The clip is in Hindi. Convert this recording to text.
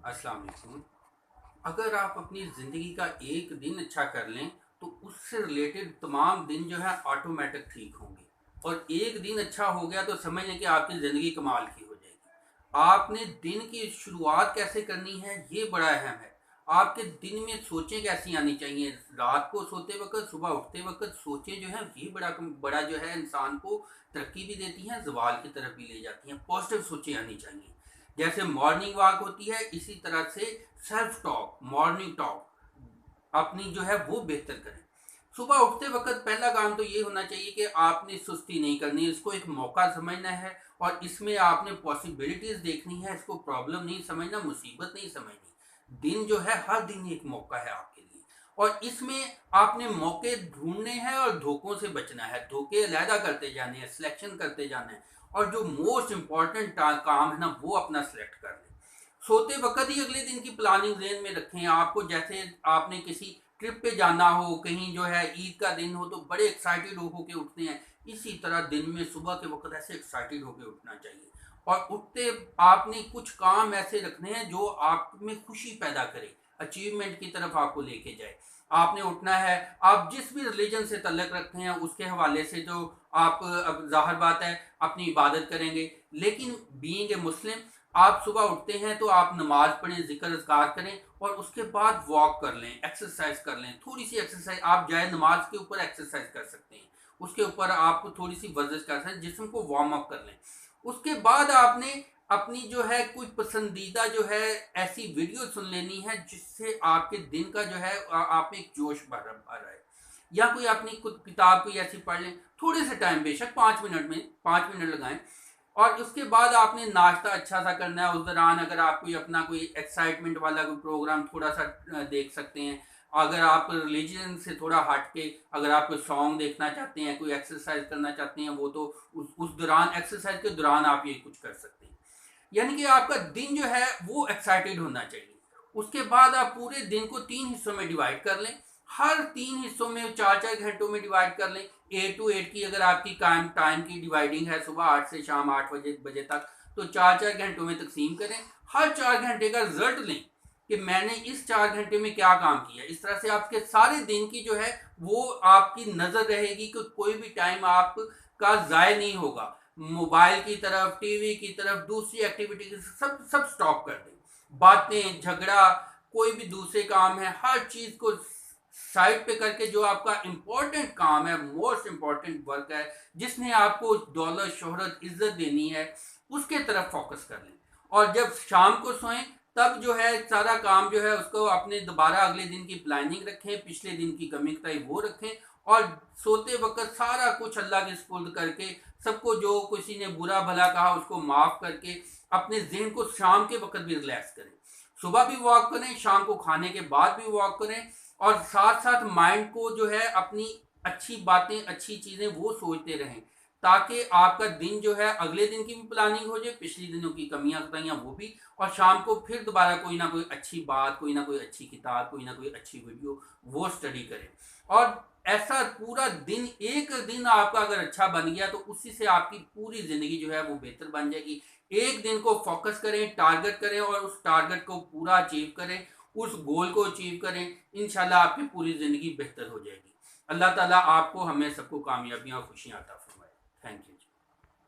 अस्सलाम वालेकुम। अगर आप अपनी ज़िंदगी का एक दिन अच्छा कर लें तो उससे रिलेटेड तमाम दिन जो है ऑटोमेटिक ठीक होंगे। और एक दिन अच्छा हो गया तो समझ लें कि आपकी ज़िंदगी कमाल की हो जाएगी। आपने दिन की शुरुआत कैसे करनी है ये बड़ा अहम है। आपके दिन में सोचें कैसी आनी चाहिए। रात को सोते वक्त, सुबह उठते वक्त सोचें जो है ये बड़ा बड़ा जो है इंसान को तरक्की भी देती हैं, जवाल की तरफ भी ले जाती हैं। पॉजिटिव सोचें आनी चाहिए। जैसे मॉर्निंग वॉक होती है, इसी तरह से सेल्फ टॉक, मॉर्निंग टॉक अपनी जो है वो बेहतर करें। सुबह उठते वक्त पहला काम तो ये होना चाहिए कि आपने सुस्ती नहीं करनी, इसको एक मौका समझना है और इसमें आपने पॉसिबिलिटीज देखनी है। इसको प्रॉब्लम नहीं समझना, मुसीबत नहीं समझनी। दिन जो है हर दिन एक मौका है आपके लिए और इसमें आपने मौके ढूंढने हैं और धोखों से बचना है। धोखे अलहदा करते जाने हैं, सिलेक्शन करते जाना है और जो मोस्ट इंपॉर्टेंट काम है ना वो अपना सिलेक्ट कर लें। सोते वक्त ही अगले दिन की प्लानिंग जहन में रखें। आपको जैसे आपने किसी ट्रिप पे जाना हो, कहीं जो है ईद का दिन हो तो बड़े एक्साइटेड होके उठते हैं। इसी तरह दिन में सुबह के वक्त ऐसे एक्साइटेड होके उठना चाहिए और उठते आपने कुछ काम ऐसे रखने हैं जो आप में खुशी पैदा करे, अचीवमेंट की तरफ आपको लेके जाए। आपने उठना है, आप जिस भी रिलीजन से तल्लक रखते हैं उसके हवाले से जो आप अब जाहिर बात है अपनी इबादत करेंगे। लेकिन बीइंग ए मुस्लिम आप सुबह उठते हैं तो आप नमाज पढ़ें, जिक्र अज़कार करें और उसके बाद वॉक कर लें, एक्सरसाइज कर लें। थोड़ी सी एक्सरसाइज आप जाए नमाज के ऊपर एक्सरसाइज कर सकते हैं, उसके ऊपर आप थोड़ी सी वर्जिश कर सकते हैं, जिस्म को वार्म अप कर लें। उसके बाद आपने अपनी जो है कोई पसंदीदा जो है ऐसी वीडियो सुन लेनी है जिससे आपके दिन का जो है आप में एक जोश भर रहा है। या कोई अपनी कुछ किताब कोई ऐसी पढ़ लें, थोड़े से टाइम, बेशक 5 मिनट में 5 मिनट लगाएं। और उसके बाद आपने नाश्ता अच्छा सा करना है। उस दौरान अगर आप कोई अपना कोई एक्साइटमेंट वाला कोई प्रोग्राम थोड़ा सा देख सकते हैं। अगर आप रिलीजन से थोड़ा हट के अगर आप कोई सॉन्ग देखना चाहते हैं, कोई एक्सरसाइज करना चाहते हैं, वो तो उस दौरान, एक्सरसाइज के दौरान आप ये कुछ कर सकते हैं। यानी कि आपका दिन जो है वो एक्साइटेड होना चाहिए। उसके बाद आप पूरे दिन को 3 हिस्सों में डिवाइड कर लें। हर 3 हिस्सों में 4-4 घंटों में डिवाइड कर लें। 8 to 8 की अगर आपकी टाइम टाइम की डिवाइडिंग है, सुबह 8 से शाम 8 बजे तक, तो 4-4 घंटों में तकसीम करें। हर 4 घंटे का रिजल्ट लें कि मैंने इस 4 घंटे में क्या काम किया। इस तरह से आपके सारे दिन की जो है वो आपकी नज़र रहेगी कि कोई भी टाइम आपका ज़ाय नहीं होगा। मोबाइल की तरफ, टीवी की तरफ, दूसरी एक्टिविटी की सब सब स्टॉप कर दें। बातें, झगड़ा, कोई भी दूसरे काम है, हर चीज़ को साइड पे करके जो आपका इंपॉर्टेंट काम है, मोस्ट इंपॉर्टेंट वर्क है, जिसने आपको दौलत, शोहरत, इज्जत देनी है, उसके तरफ फोकस कर लें। और जब शाम को सोएं तब जो है सारा काम जो है उसको अपने दोबारा अगले दिन की प्लानिंग रखें, पिछले दिन की कमी कताई वो रखें और सोते वक्त सारा कुछ अल्लाह के सुपुर्द करके, सबको जो किसी ने बुरा भला कहा उसको माफ़ करके अपने जहन को शाम के वक्त भी रिलैक्स करें। सुबह भी वॉक करें, शाम को खाने के बाद भी वॉक करें और साथ साथ माइंड को जो है अपनी अच्छी बातें, अच्छी चीज़ें वो सोचते रहें ताकि आपका दिन जो है अगले दिन की भी प्लानिंग हो जाए, पिछले दिनों की कमियां कताइयाँ वो भी, और शाम को फिर दोबारा कोई ना कोई अच्छी बात, कोई ना कोई अच्छी किताब, कोई ना कोई अच्छी वीडियो वो स्टडी करें। और ऐसा पूरा दिन, एक दिन आपका अगर अच्छा बन गया तो उसी से आपकी पूरी ज़िंदगी जो है वो बेहतर बन जाएगी। एक दिन को फोकस करें, टारगेट करें और उस टारगेट को पूरा अचीव करें, उस गोल को अचीव करें। इंशाल्लाह आपकी पूरी ज़िंदगी बेहतर हो जाएगी। अल्लाह ताला आपको, हमें सबको कामयाबियाँ और खुशियाँ अता फरमाए। Thank you.